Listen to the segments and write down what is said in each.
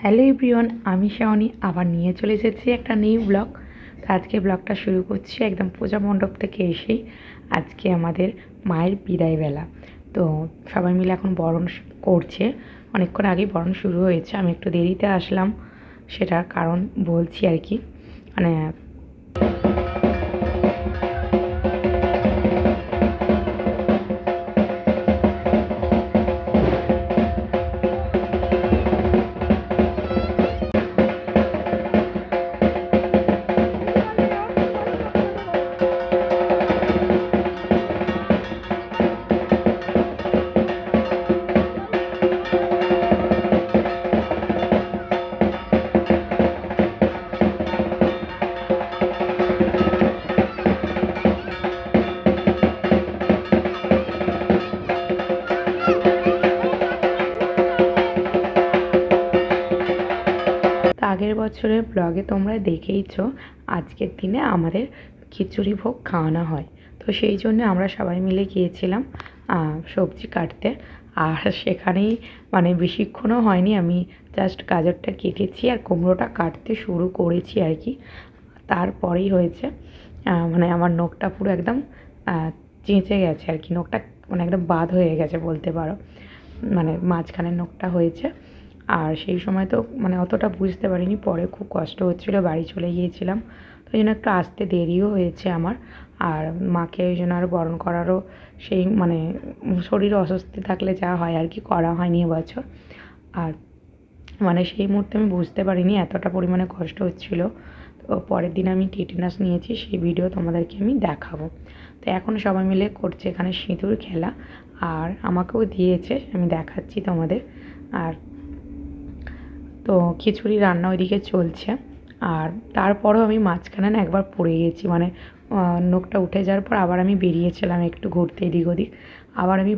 Hello everyone, আমি শাওনি আবার নিয়ে চলে এসেছি একটা নিউ ব্লগ। তো আজকে ব্লগটা শুরু করছি একদম পূজা মণ্ডপ থেকে এসেই। আজকে আমাদের মায়ের বিদায় বেলা। তো সবাই মিলে এখন বরণ করছে, অনেকক্ষণ আগেই বরণ শুরু হয়েছে। আমি একটু দেরিতে আসলাম, সেটার কারণ বলছি আর কি। মানে আগের বছরের ব্লগে তোমরা দেখেইছো আজকের দিনে আমাদের খিচুড়ি ভোগ খাওয়ানো হয়। তো সেই জন্য আমরা সবাই মিলে গিয়েছিলাম সবজি কাটতে। আর সেখানেই মানে বেশিক্ষণও হয়নি, আমি জাস্ট গাজরটা কেটেছি আর কুমড়োটা কাটতে শুরু করেছি আর কি। তারপরেই হয়েছে মানে আমার নখটা পুরো একদম চেঁচে গেছে আর কি। নখটা মানে একদম বাদ হয়ে গেছে বলতে পারো, মানে মাঝখানের নখটা হয়েছে। আর সেই সময় তো মানে অতটা বুঝতে পারিনি, পরে খুব কষ্ট হচ্ছিলো, বাড়ি চলে গিয়েছিলাম। তো ওই জন্য একটু আসতে দেরিও হয়েছে আমার। আর মাকে ওই জন্য আর বরণ করারও সেই মানে শরীর অস্বস্তি থাকলে যা হয় আর কি, করা হয়নি এবছর। আর মানে সেই মুহূর্তে আমি বুঝতে পারিনি এতটা পরিমাণে কষ্ট হচ্ছিল। তো পরের দিন আমি টিটেনাস নিয়েছি, সেই ভিডিও তোমাদেরকে আমি দেখাবো। তো এখন সবাই মিলে করছে এখানে সিঁদুর খেলা, আর আমাকেও দিয়েছে, আমি দেখাচ্ছি তোমাদের। আর তো খিচুড়ি রান্না ওইদিকে চলছে। আর তারপরও আমি মাঝখানে না একবার পড়ে গেছি, মানে নখটা উঠে যাওয়ার পর আবার আমি বেরিয়েছিলাম একটু ঘুরতে এদিক ওদিক, আবার আমি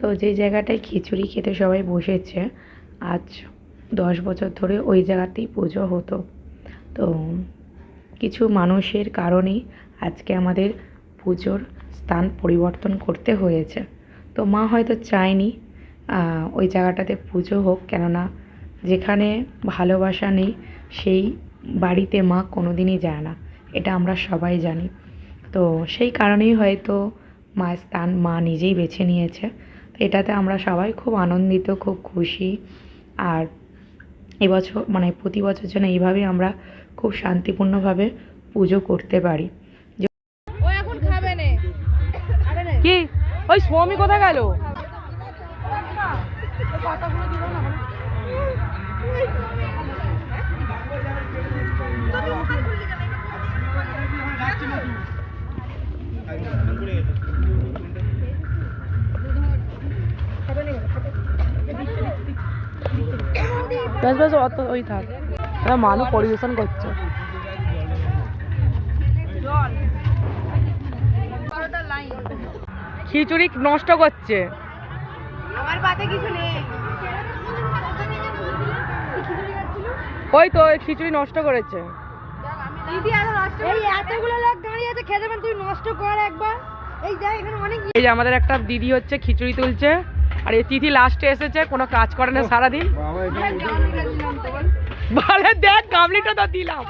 তো যে জায়গাটায় খিচুড়ি খেতে সবাই বসেছে, আজ 10 বছর ধরে ওই জায়গাতেই পুজো হতো। তো কিছু মানুষের কারণেই আজকে আমাদের পুজোর স্থান পরিবর্তন করতে হয়েছে। তো মা হয়তো চায়নি ওই জায়গাটাতে পুজো হোক, কেননা যেখানে ভালোবাসা নেই সেই বাড়িতে মা কোনো দিনই যায় না, এটা আমরা সবাই জানি। তো সেই কারণেই হয়তো মায়ের স্থান মা নিজেই বেছে নিয়েছে। তো এটাতে আমরা সবাই খুব আনন্দিত, খুব খুশি। আর এবছর মানে প্রতি বছর যেন এইভাবেই আমরা খুব শান্তিপূর্ণভাবে পুজো করতে পারি। ও এখন খাবে না কি ওই স্বামী কোথায় গেল? ব্যাস ব্যাস অত ওই থাক, মানুষ পরিবেশন করছে। খিচুড়ি নষ্ট করছে, আমার পাতে কিছু নেই। ওই তো ওই খিচুড়ি নষ্ট করেছে। দিদি এত নষ্ট, এই এতগুলো লোক দাঁড়িয়ে আছে খেতে পারেন, তুই নষ্ট কর একবার। এই দেখ এখানে অনেক। এই যে আমাদের একটা দিদি হচ্ছে খিচুড়ি তুলছে, আর এই তিথি লাস্টে এসেছে, কোনো কাজ করে না সারাদিন। বলে দেখ গামলিটা তো দিলাম,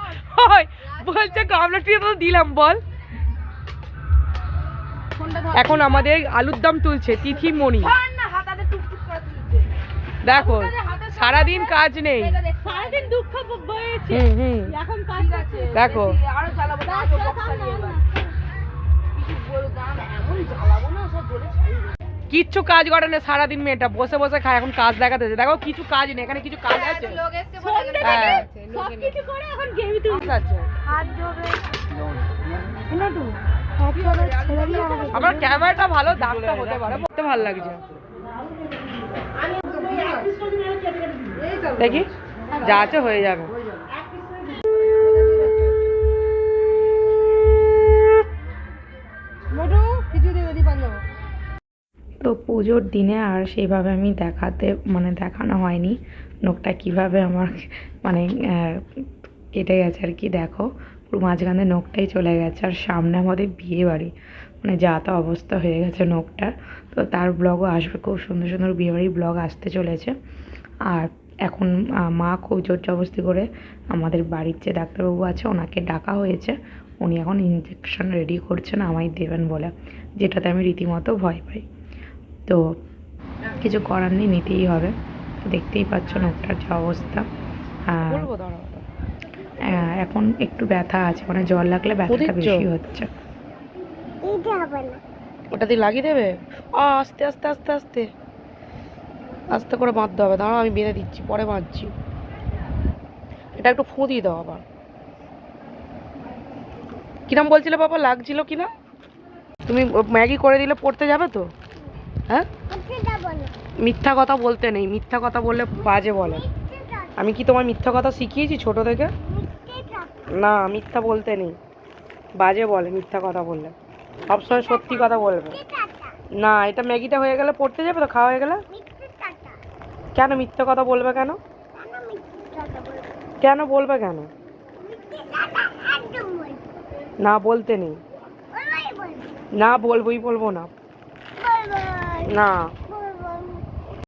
ওই বলছে গামলিটা তো দিলাম বল। এখন আমাদের আলুর দম তুলছে তিথি মণি। দেখো সারাদিন কাজ নেই, সারাদিন দুঃখ বয়েছে, এখন কাজ আছে। দেখো আরো জ্বালাবো না, আরো বক্স নিয়ে এবার কিছু বলবো না, এমন জ্বালাবো না সব বলে ছাড়িয়ে। কিচ্ছু কাজ করে না সারাদিন, মেয়েটা বসে বসে খায়, এখন কাজ দেখাতেছে। দেখো কিছু কাজ নেই, এখানে কিছু কাজ আছে। লোক এসে বলে হ্যাঁ সব কিছু করে এখন গেমি তুই আছে। হাত ধরে এনাটু হাত ধরে ছেড়ে দিয়ে আমাকে আমার ক্যামেরাটা ভালো, দাগটা হতে পারে, দেখতে ভালো লাগছে। দেখি যা আছে হয়ে যাবে। তো পুজোর দিনে আর সেইভাবে আমি দেখানো হয়নি নখটা কিভাবে আমার মানে কেটে গেছে আর কি। দেখো পুরো মাঝখানে নখটাই চলে গেছে, আর সামনে আমাদের বিয়ে বাড়ি, মানে যা তা অবস্থা হয়ে গেছে নখটার। তো তার ব্লগও আসবে, খুব সুন্দর সুন্দর বিয়েবাড়ির ব্লগ আসতে চলেছে। আর এখন মা খুব জোর জবরদস্তি করে আমাদের বাড়ির যে ডাক্তারবাবু আছে ওনাকে ডাকা হয়েছে, উনি এখন ইঞ্জেকশন রেডি করছেন আমায় দেবেন বলে, যেটাতে আমি রীতিমতো ভয় পাই। তো কিছু করার নেই, নিতেই হবে। দেখতেই পাচ্ছ নখটার যে অবস্থা। বলবো দাঁড়াও। এখন একটু ব্যথা আছে, মানে জল লাগলে ব্যথাটা বুঝেছো? বেশি হচ্ছে। ওটা দিয়ে লাগিয়ে দেবে? আস্তে আস্তে আস্তে আস্তে আস্তে করে বাঁধতে হবে। দাঁড়াও আমি বেঁধে দিচ্ছি, পরে বাঁধছি। এটা একটু ফু দিয়ে দাও আবার। কিরম বলছিলে বাবা, লাগছিল কিনা? তুমি ম্যাগি করে দিলে পড়তে যাবে তো? হ্যাঁ, মিথ্যা কথা বলতে নেই, মিথ্যা কথা বললে বাজে বলে। আমি কি তোমার মিথ্যা কথা শিখিয়েছি ছোট থেকে? না, মিথ্যা বলতে নেই, বাজে বলে মিথ্যা কথা বললে। সবসময় সত্যি কথা বলবে। না, এটা ম্যাগিটা হয়ে গেলে পড়তে যাবে তো, খাওয়া হয়ে গেলে। কেন মিথ্যা কথা বলবে কেন? কেন বলবে কেন? না বলতে নেই। না বলবো না। না।